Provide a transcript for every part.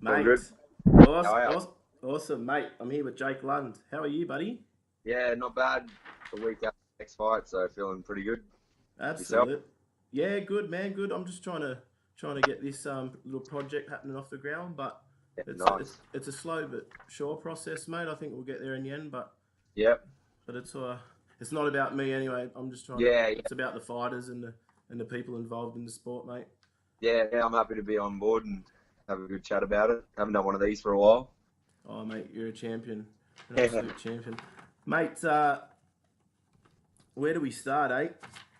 All good. Mate, How awesome, are you? awesome, awesome, mate. I'm here with Jake Lund. How are you, buddy? Yeah, not bad. A week out next fight, so feeling pretty good. Yourself? Absolute. Yeah, good, man. Good. I'm just trying to get this little project happening off the ground, but Yeah, it's nice. it's a slow but sure process, mate. I think we'll get there in the end, Yep. but it's not about me anyway. I'm just trying to. Yeah, yeah, It's about the fighters and the people involved in the sport, mate. yeah. I'm happy to be on board and have a good chat about it. Haven't done one of these for a while. Oh, mate, you're a champion, an Yeah, absolute champion, mate. Where do we start, eh?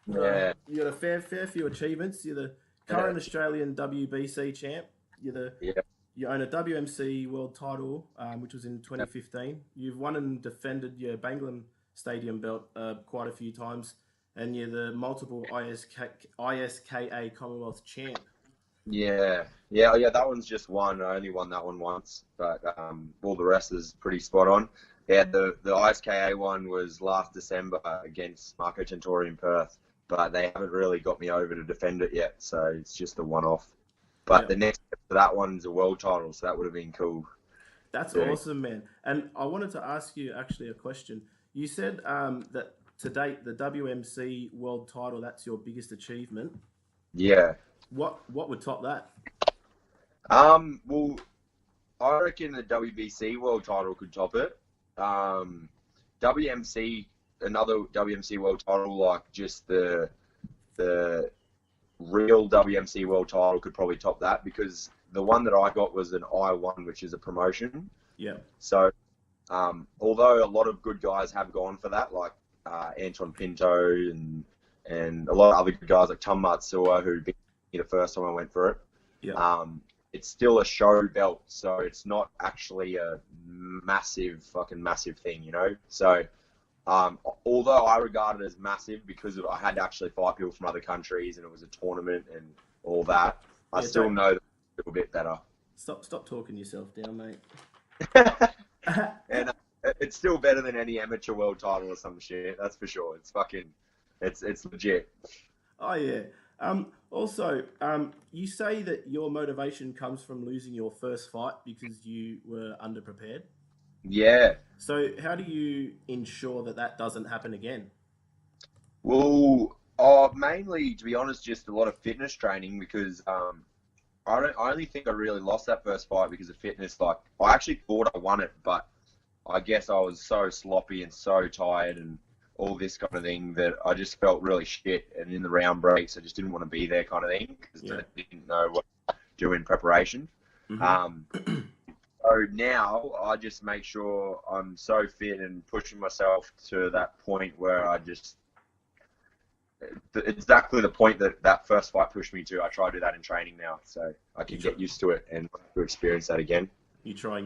yeah, You got a fair few achievements. You're the current Australian WBC champ. You're the yeah, you own a WMC world title, which was in yeah. 2015. You've won and defended your Banglam Stadium belt quite a few times, and you're the multiple ISKA Commonwealth champ. Yeah. That one's just one. I only won that one once, but all the rest is pretty spot on. Yeah, the ISKA one was last December against Marco Tentori in Perth, but they haven't really got me over to defend it yet, so it's just a one-off. But Yeah, the next step for that one's a world title, so that would have been cool that's doing. awesome, man. And I wanted to ask you actually a question. You said that to date the WMC world title that's your biggest achievement. Yeah. What would top that? Well, I reckon the WBC world title could top it. Um, WMC, another WMC world title, like just the real WMC world title could probably top that because the one that I got was an I-1, which is a promotion. Yeah, So, although a lot of good guys have gone for that, like Anton Pinto and a lot of other good guys like Tom Matsua, who beat me the first time I went for it, yeah, um, it's still a show belt, so it's not actually a fucking massive thing, you know? So, although I regard it as massive because I had to actually fight people from other countries and it was a tournament and all that, I yeah. still Don't know that it's a little bit better. stop talking yourself down, mate. And it's still better than any amateur world title or some shit. That's for sure. It's fucking, it's legit. Oh yeah. Also, you say that your motivation comes from losing your first fight because you were underprepared. Yeah. So how do you ensure that that doesn't happen again? Well, mainly to be honest, just a lot of fitness training because I only think I really lost that first fight because of fitness. Like I actually thought I won it, but I guess I was so sloppy and so tired and all this kind of thing that I just felt really shit. And in the round breaks, I just didn't want to be there, kind of thing, because Yeah. I didn't know what to do in preparation. Mm-hmm. Um, so now I just make sure I'm so fit and pushing myself to that point where I just exactly the point that that first fight pushed me to. I try to do that in training now, so I You can try get used to it and to experience that again. you try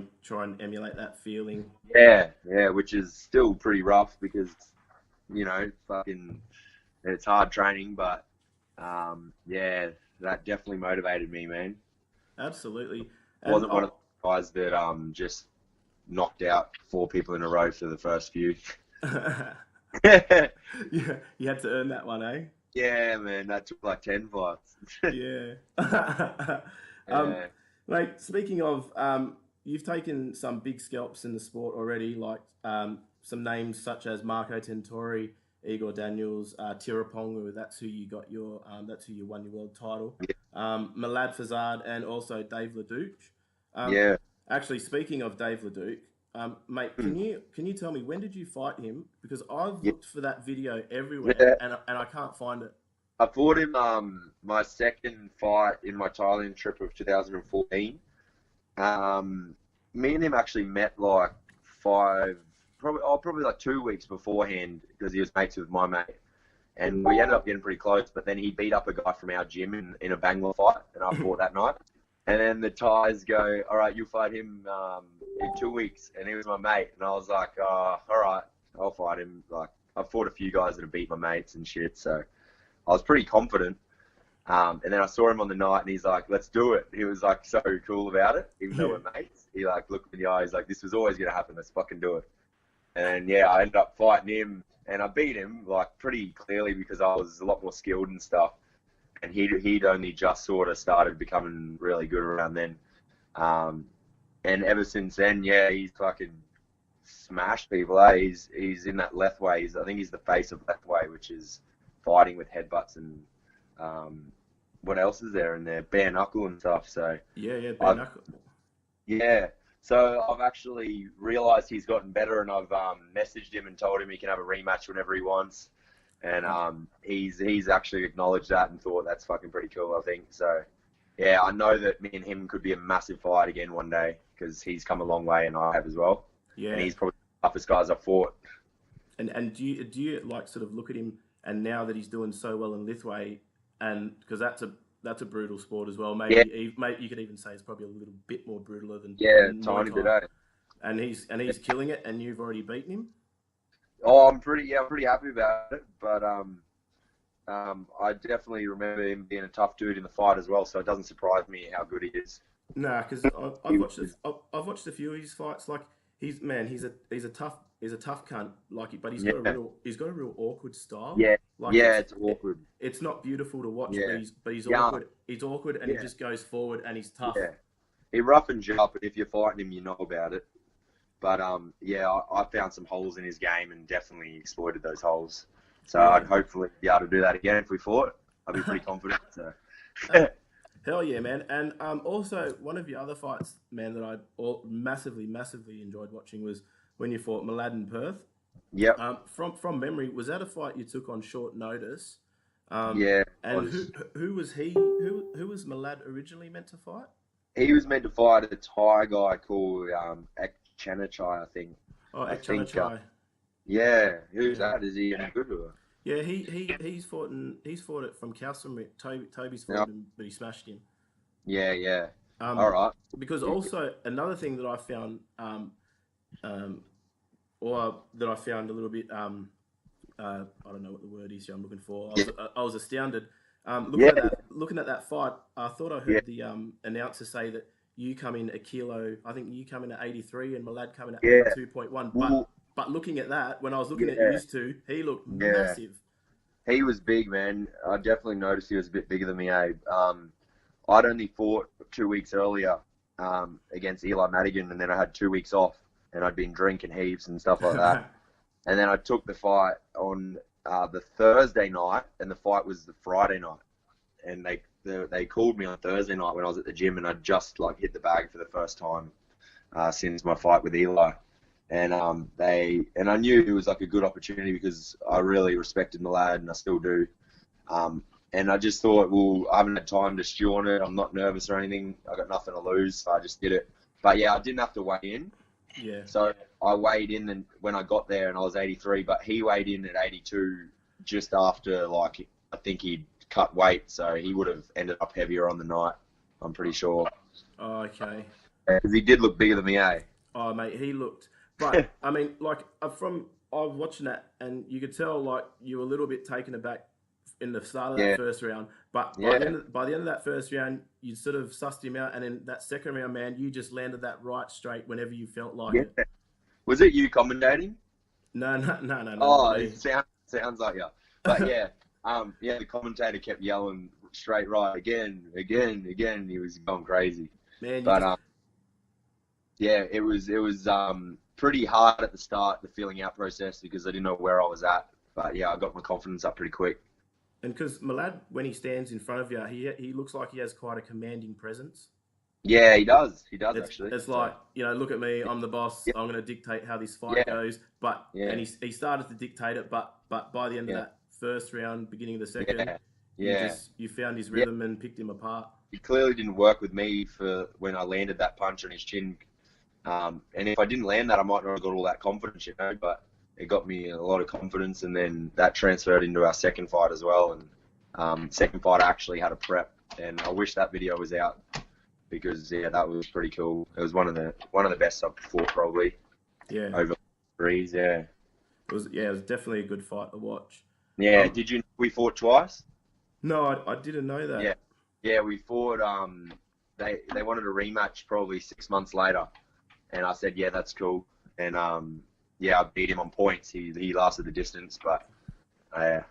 and emulate that feeling. Yeah, which is still pretty rough because fucking it's hard training, but yeah, that definitely motivated me, man. Absolutely. And Wasn't one of the guys that just knocked out four people in a row for the first few. yeah, you had to earn that one, eh? Yeah, man, that took like 10 fights. Yeah. um, Yeah, Mate, speaking of, you've taken some big scalps in the sport already, like some names such as Marco Tentori, Igor Daniels, Tiraponga. That's who you won your world title. Milad Fazard and also Dave Leduc. Um, yeah. Actually, speaking of Dave Leduc, mate, Hmm. can you tell me when did you fight him? Because I've Yeah, looked for that video everywhere yeah. and I can't find it. I fought him my second fight in my Thailand trip of 2014. Um, Me and him actually met like probably like 2 weeks beforehand because he was mates with my mate, and we ended up getting pretty close. But then he beat up a guy from our gym in a Bangalore fight, and I fought that night. And then the Thais go, all right, you fight him in 2 weeks, and he was my mate, and I was like, all right, I'll fight him. Like I fought a few guys that have beat my mates and shit, so I was pretty confident. And then I saw him on the night, and he's like, "Let's do it." He was like so cool about it, even though Yeah. we're mates. He like looked me in the eye. He's like, "This was always gonna happen. Let's fucking do it." And yeah, I ended up fighting him, and I beat him like pretty clearly because I was a lot more skilled and stuff. And he'd only just sort of started becoming really good around then. Um, and ever since then, yeah, he's fucking smashed people. Eh? He's in that Lethway. I think he's the face of Lethway, which is fighting with headbutts and what else is there in there? Bare knuckle and stuff. So Yeah, bare knuckle. yeah. So I've actually realised he's gotten better, and I've messaged him and told him he can have a rematch whenever he wants. And he's actually acknowledged that and thought that's fucking pretty cool, I think. So yeah, I know that me and him could be a massive fight again one day because he's come a long way and I have as well. Yeah. And he's probably the toughest guys I've fought. And do you like sort of look at him, and now that he's doing so well in Lithway, and because that's a brutal sport as well. Maybe you could even say it's probably a little bit more brutal than tiny bit. And he's killing it, and you've already beaten him. Oh, I'm pretty happy about it. But I definitely remember him being a tough dude in the fight as well. So it doesn't surprise me how good he is. Nah, because I've watched a few of his fights. Like he's a tough cunt. Like, but he's got a real awkward style. Yeah, like it's awkward. It's not beautiful to watch, but he's yeah. awkward. He's awkward, and he just goes forward, and he's tough. Yeah, he roughens you up, and if you're fighting him, you know about it. But I found some holes in his game and definitely exploited those holes. So I'd hopefully be able to do that again if we fought. I'd be pretty confident. So. Hell yeah, man. And also, one of your other fights, man, that I massively enjoyed watching was when you fought Malad in Perth. Yep. From memory, was that a fight you took on short notice? Yeah. And who was he? Who was Malad originally meant to fight? He was meant to fight a Thai guy called Ekchanichai, I think. Oh, Ekchanichai. Yeah. Who's that? Is he any good or? Yeah, he's fought it from Cowsum. Toby's fought him, but he smashed him. Yeah. All right. Because also another thing that I found, or that I found a little bit, I don't know what the word is I'm looking for. I was astounded. Looking at that fight, I thought I heard the announcer say that you come in a kilo. I think you come in at 83 and Malad come in at 82.1. But looking at that, when I was looking at these two, he looked massive. He was big, man. I definitely noticed he was a bit bigger than me, Abe. I'd only fought 2 weeks earlier against Eli Madigan, and then I had 2 weeks off, and I'd been drinking heaps and stuff like that. And then I took the fight on the Thursday night, and the fight was the Friday night. And they called me on Thursday night when I was at the gym, and I'd just hit the bag for the first time since my fight with Eli. And I knew it was a good opportunity because I really respected Malad, and I still do. And I just thought, well, I haven't had time to stew on it. I'm not nervous or anything. I got nothing to lose, so I just did it. But yeah, I didn't have to weigh in. Yeah. So I weighed in, and when I got there, and I was 83, but he weighed in at 82 just after I think he'd cut weight, so he would have ended up heavier on the night. I'm pretty sure. Oh, okay. Because he did look bigger than me, eh? Oh, mate, he looked. But I mean, I was watching that, and you could tell you were a little bit taken aback in the start of that first round. But by the end of that first round, you sort of sussed him out, and then that second round, man, you just landed that right straight whenever you felt like it. Was it you commentating? No. Oh, it sounds like you. But yeah, the commentator kept yelling straight right again. He was going crazy. Man, but it was pretty hard at the start, the feeling out process, because I didn't know where I was at. But yeah, I got my confidence up pretty quick. And because Malad, when he stands in front of you, he looks like he has quite a commanding presence. Yeah, he does. Actually. It's like, look at me, I'm the boss. I'm going to dictate how this fight goes. But and he started to dictate it, but by the end of that first round, beginning of the second, you found his rhythm and picked him apart. He clearly didn't work with me for when I landed that punch on his chin. And if I didn't land that, I might not have got all that confidence, but it got me a lot of confidence, and then that transferred into our second fight as well. And second fight, I actually had a prep, and I wish that video was out because that was pretty cool. It was one of the best I've fought probably. Yeah. Over threes, yeah. It was definitely a good fight to watch. Yeah. Did you know we fought twice? No, I didn't know that. Yeah, we fought. They wanted a rematch probably 6 months later, and I said, yeah, that's cool. And I beat him on points. He lasted the distance, but I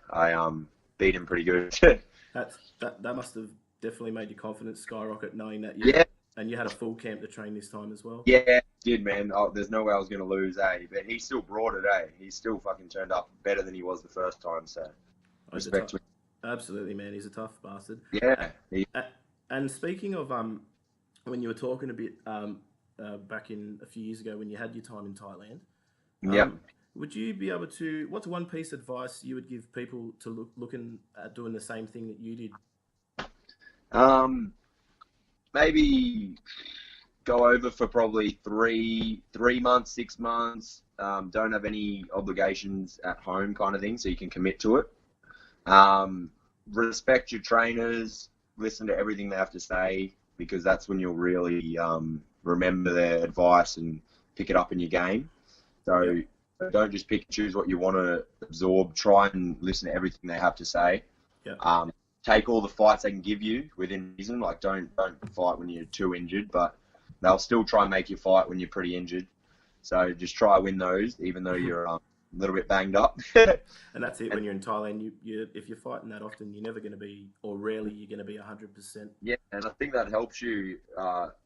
beat him pretty good. that must have definitely made your confidence skyrocket, knowing that And you had a full camp to train this time as well? Yeah, did, man. Oh, there's no way I was going to lose, But he still brought it, He still fucking turned up better than he was the first time, so Oh, he's a respect tough, to him. absolutely, man. He's a tough bastard. Yeah. And speaking of when you were talking a bit back in a few years ago when you had your time in Thailand, Yep. would you be able to? What's one piece of advice you would give people to looking at doing the same thing that you did? Maybe go over for probably three months, 6 months. Don't have any obligations at home, kind of thing, so you can commit to it. Respect your trainers. Listen to everything they have to say, because that's when you'll really remember their advice and pick it up in your game. So don't just pick and choose what you want to absorb. Try and listen to everything they have to say. Yeah. Take all the fights they can give you within reason. Like don't fight when you're too injured, but they'll still try and make you fight when you're pretty injured. So just try to win those, even though you're a little bit banged up. And that's it. When you're in Thailand, if you're fighting that often, you're never going to be, or rarely, you're going to be 100%. Yeah, and I think that helps you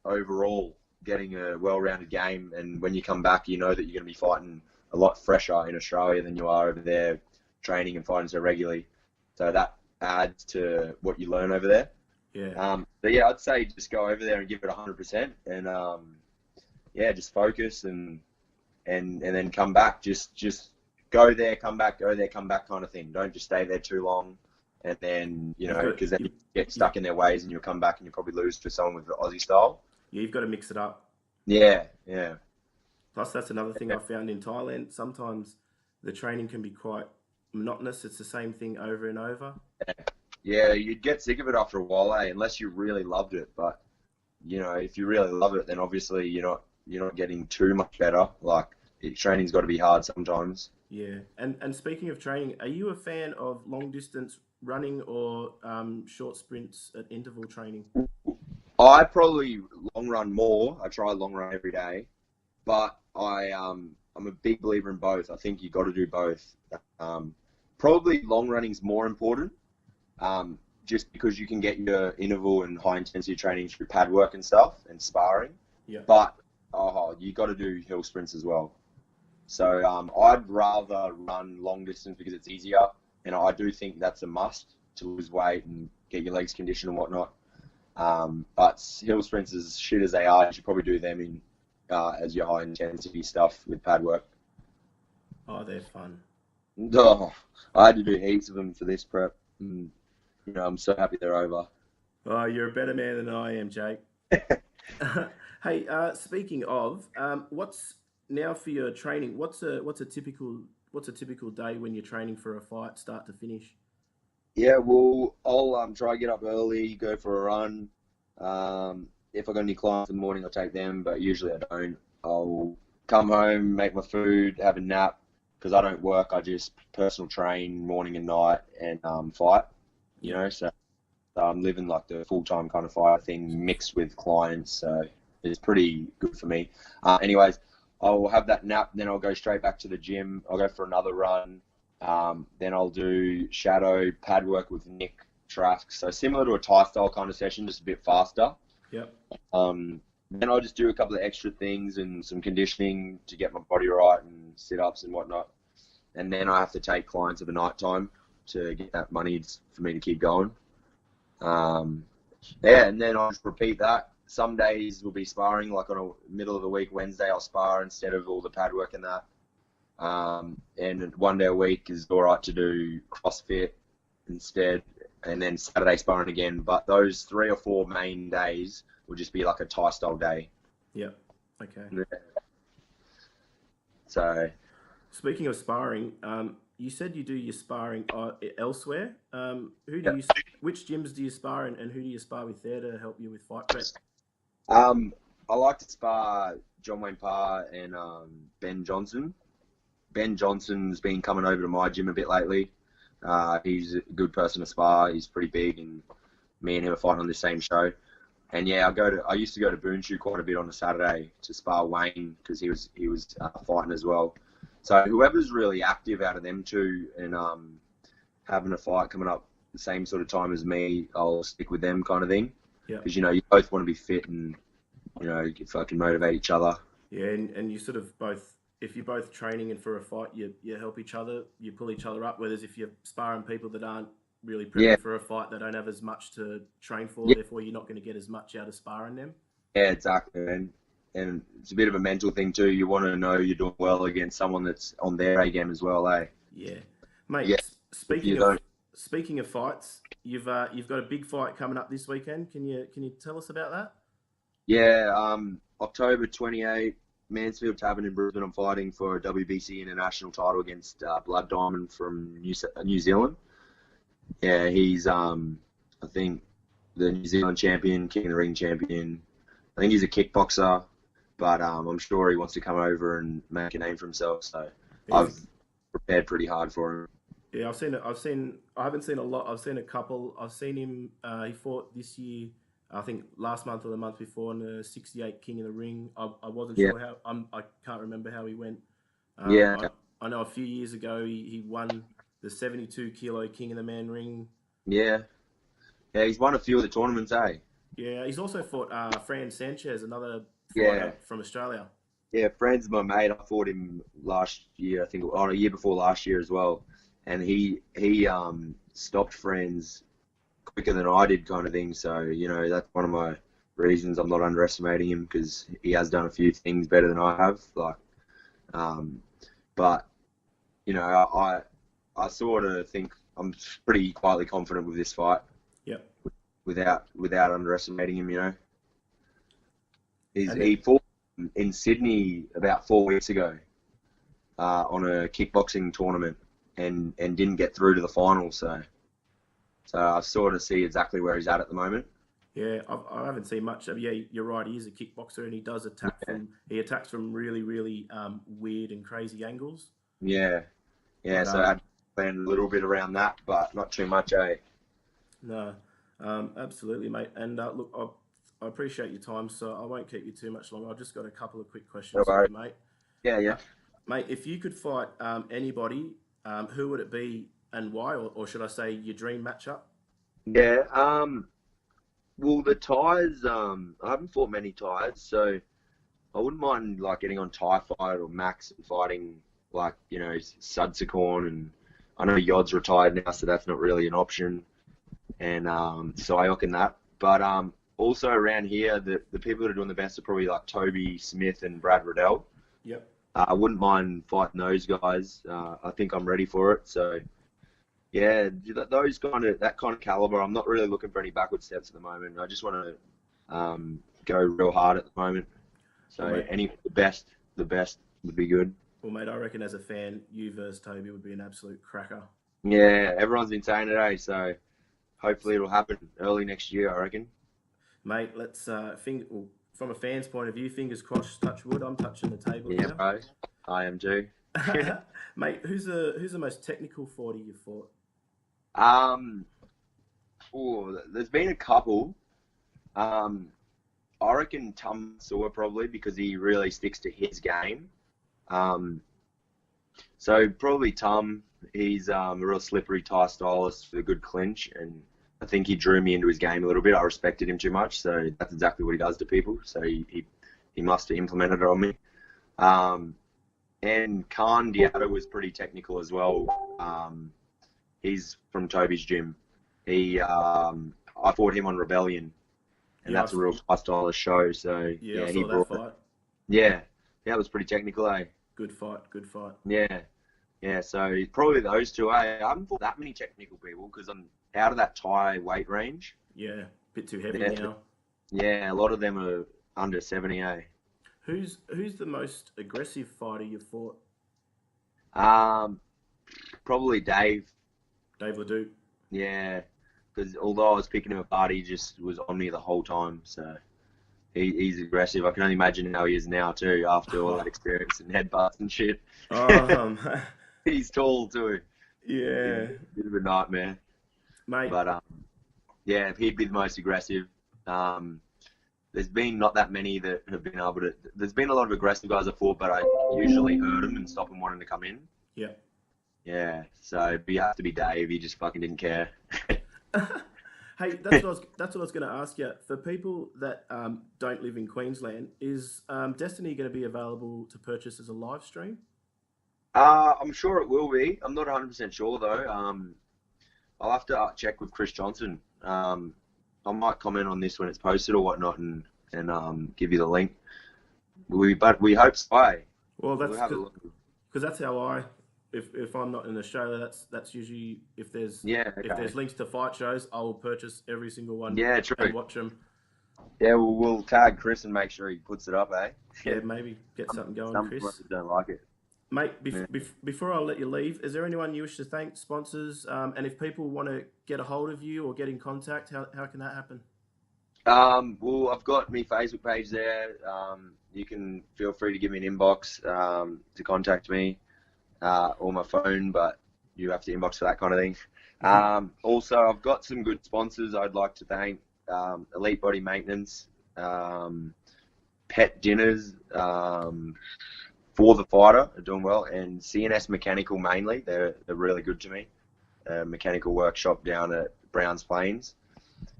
overall getting a well-rounded game. And when you come back, you know that you're going to be fighting a lot fresher in Australia than you are over there, training and fighting so regularly. So that adds to what you learn over there. Yeah. But yeah, I'd say just go over there and give it 100%, and just focus and then come back. Just go there, come back, go there, come back, kind of thing. Don't just stay there too long, and then because then you get stuck in their ways, and you'll come back and you'll probably lose to someone with the Aussie style. Yeah, you've got to mix it up. Yeah. Plus, that's another thing I found in Thailand. Sometimes the training can be quite monotonous. It's the same thing over and over. Yeah, you'd get sick of it after a while, unless you really loved it. But if you really love it, then obviously you're not getting too much better. Like training's got to be hard sometimes. Yeah, and speaking of training, are you a fan of long distance running or short sprints at interval training? I probably long run more. I try long run every day, but I'm a big believer in both. I think you got to do both. Probably long running's more important, just because you can get your interval and high intensity training through pad work and stuff and sparring. Yeah. But you got to do hill sprints as well. So I'd rather run long distance because it's easier, and I do think that's a must to lose weight and get your legs conditioned and whatnot. But hill sprints, as shit as they are, you should probably do them in as your high intensity stuff with pad work. Oh, they're fun. Oh, I had to do heaps of them for this prep. And, I'm so happy they're over. Oh, you're a better man than I am, Jake. Hey, speaking of, what's now for your training? What's a typical day when you're training for a fight, start to finish? Yeah, well, I'll try to get up early, go for a run. If I got any clients in the morning, I'll take them, but usually I don't. I'll come home, make my food, have a nap, because I don't work. I just personal train morning and night and fight. So I'm living like the full-time kind of fighter thing mixed with clients, so it's pretty good for me. Anyways, I'll have that nap, then I'll go straight back to the gym. I'll go for another run. Then I'll do shadow pad work with Nick Trask. So similar to a Thai style kind of session, just a bit faster. Yep. Then I'll just do a couple of extra things and some conditioning to get my body right and sit-ups and whatnot. And then I have to take clients at the night time to get that money for me to keep going. And then I'll just repeat that. Some days will be sparring, like on a middle of the week, Wednesday I'll spar instead of all the pad work and that. And one day a week is all right to do CrossFit instead, and then Saturday sparring again. But those 3 or 4 main days will just be like a Thai style day. Yep. Okay. Yeah. So, speaking of sparring, you said you do your sparring elsewhere. Which gyms do you spar in, and who do you spar with there to help you with fight prep? I like to spar John Wayne Parr and Ben Johnson. Ben Johnson's been coming over to my gym a bit lately. He's a good person to spar. He's pretty big, and me and him are fighting on the same show. And yeah, I used to go to Boonshoe quite a bit on a Saturday to spar Wayne because he was fighting as well. So whoever's really active out of them two and having a fight coming up the same sort of time as me, I'll stick with them kind of thing. Yeah. Because you both want to be fit and you can fucking motivate each other. Yeah, and you sort of both, if you're both training and for a fight, you help each other, you pull each other up. Whereas if you're sparring people that aren't really Yeah, prepping for a fight, they don't have as much to train for, yeah, therefore you're not going to get as much out of sparring them. yeah, exactly, man. And it's a bit of a mental thing too. You want to know you're doing well against someone that's on their A game as well, eh? Yeah, mate. Yeah. If you don't, Speaking of fights, you've got a big fight coming up this weekend. Can you tell us about that? yeah. October 28th, Mansfield Tavern in Brisbane. I'm fighting for a WBC international title against Blood Diamond from New Zealand. Yeah, he's I think the New Zealand champion, King of the Ring champion. I think he's a kickboxer, but I'm sure he wants to come over and make a name for himself. So I've prepared pretty hard for him. Yeah, I've seen it. I haven't seen a lot. I've seen a couple. I've seen him. He fought this year. I think last month or the month before in the 68 King of the Ring. I wasn't Yeah, sure how. I can't remember how he went. yeah, I know a few years ago he won the 72 kilo King of the Man ring. yeah, yeah. He's won a few of the tournaments, eh? Yeah, he's also fought Fran Sanchez, another Yeah, fighter from Australia. yeah. Friend's my mate. I fought him last year. I think, or a year before last year as well. And he stopped Friends quicker than I did, kind of thing. So that's one of my reasons I'm not underestimating him, because he has done a few things better than I have. Like, but I sort of think I'm pretty quietly confident with this fight, Yep. without underestimating him. And He fought in Sydney about 4 weeks ago on a kickboxing tournament, and didn't get through to the final. So I sort of see exactly where he's at the moment. yeah, I haven't seen much of. Yeah, you're right. He is a kickboxer, and he does attack Yeah, from. He attacks from really, really weird and crazy angles. yeah, yeah. But So I planned a little bit around that, but not too much, eh? no, absolutely, mate. And look, I appreciate your time, so I won't keep you too much longer. I've just got a couple of quick No questions for worries. you, mate. Yeah, Uh, yeah. mate, if you could fight anybody, who would it be and why? Or should I say your dream matchup? Yeah. Well, the ties. I haven't fought many ties, so I wouldn't mind like getting on Tie Fight or Max and fighting like Sudsicorn, and I know Yod's retired now, so that's not really an option, and Sayok and that. But also around here, the people that are doing the best are probably like Toby Smith and Brad Riddell. Yep. I wouldn't mind fighting those guys. I think I'm ready for it. So yeah, that kind of caliber. I'm not really looking for any backward steps at the moment. I just want to go real hard at the moment. So Well, mate, the best would be good. well, mate, I reckon as a fan, you versus Toby would be an absolute cracker. Yeah, everyone's been saying it, eh? So hopefully it'll happen early next year, I reckon. Mate, let's well, from a fan's point of view, fingers crossed, touch wood. I'm touching the table Yeah, here. bro. I am too. Mate, who's the most technical fighter you fought? um, there's been a couple. Um, I reckon Tom Saw probably, because he really sticks to his game. Um, so probably Tom. He's a real slippery Thai stylist with a good clinch, and I think he drew me into his game a little bit. I respected him too much, so that's exactly what he does to people. So he must have implemented it on me. And Khan Diatta was pretty technical as well. He's from Toby's gym. I fought him on Rebellion, and Yeah, that's a real Thai stylist show. So yeah, I he saw that brought it. fight. Yeah, that was pretty technical, eh? Good fight, good fight. Yeah. Yeah, so probably those two. I haven't fought that many technical people because I'm out of that Thai weight range. Yeah, bit too heavy Yeah, now. yeah, a lot of them are under 70, eh? Who's the most aggressive fighter you fought? Um, Probably Dave. Dave Ledoux. Yeah, because although I was picking him apart, he just was on me the whole time. So he's aggressive. I can only imagine how he is now too, after all that experience and headbutts and shit. Um, He's tall too. He's yeah, a bit of a nightmare. mate. But yeah, he'd be the most aggressive. There's been not that many that have been able to. There's been a lot of aggressive guys I fought, but I usually hurt them and stop them wanting to come in. Yeah. Yeah, so you have to be Dave. He just fucking didn't care. Hey, that's what I was going to ask you. For people that don't live in Queensland, is Destiny going to be available to purchase as a live stream? I'm sure it will be. I'm not 100% sure though. I'll have to check with Chris Johnson. I might comment on this when it's posted or whatnot, and give you the link. But we hope so. Well, We'll that's have a look. because that's how if I'm not in Australia, that's usually Yeah, if okay. there's links to fight shows, I will purchase every single one Yeah, and true. watch them. Yeah, we'll tag Chris and make sure he puts it up, eh? Yeah, maybe get something going, Some Chris. sponsors don't like it. Mate, Yeah. before I let you leave, is there anyone you wish to thank, sponsors? And if people want to get a hold of you or get in contact, how can that happen? Well, I've got my Facebook page there. You can feel free to give me an inbox to contact me, or my phone, but you have to inbox for that kind of thing. Also, I've got some good sponsors I'd like to thank. Elite Body Maintenance, Pet Dinners, For the Fighter are doing well, and CNS Mechanical mainly. They're really good to me. Mechanical workshop down at Browns Plains.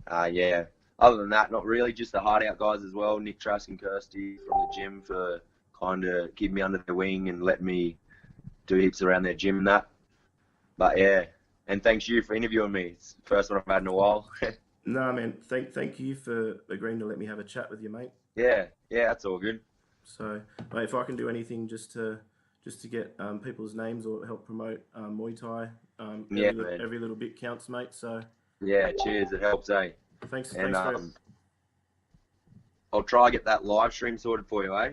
Yeah. Other than that, not really. Just the hard out guys as well. Nick Trask and Kirsty from the gym for kind of keeping me under their wing and letting me do heaps around their gym and that. But yeah, and thanks you for interviewing me. It's the first one I've had in a while. No, man. Thank you for agreeing to let me have a chat with you, mate. Yeah, that's all good. So, mate, if I can do anything just to get people's names or help promote Muay Thai, Yeah, man. every little bit counts, mate. So, Yeah, cheers. It helps, eh? And thanks for I'll try to get that live stream sorted for you, eh?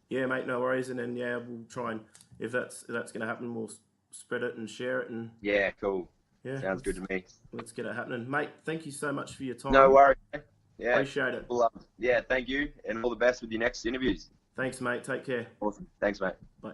yeah, mate. No worries. And then yeah, we'll try and if that's going to happen, we'll spread it and share it and Yeah, cool. yeah, Sounds good to me. let's get it happening, mate. Thank you so much for your No time. worries. Eh? Yeah. Appreciate it. Well, yeah, thank you, and all the best with your next interviews. Thanks, mate. Take care. Awesome. Thanks, mate. Bye.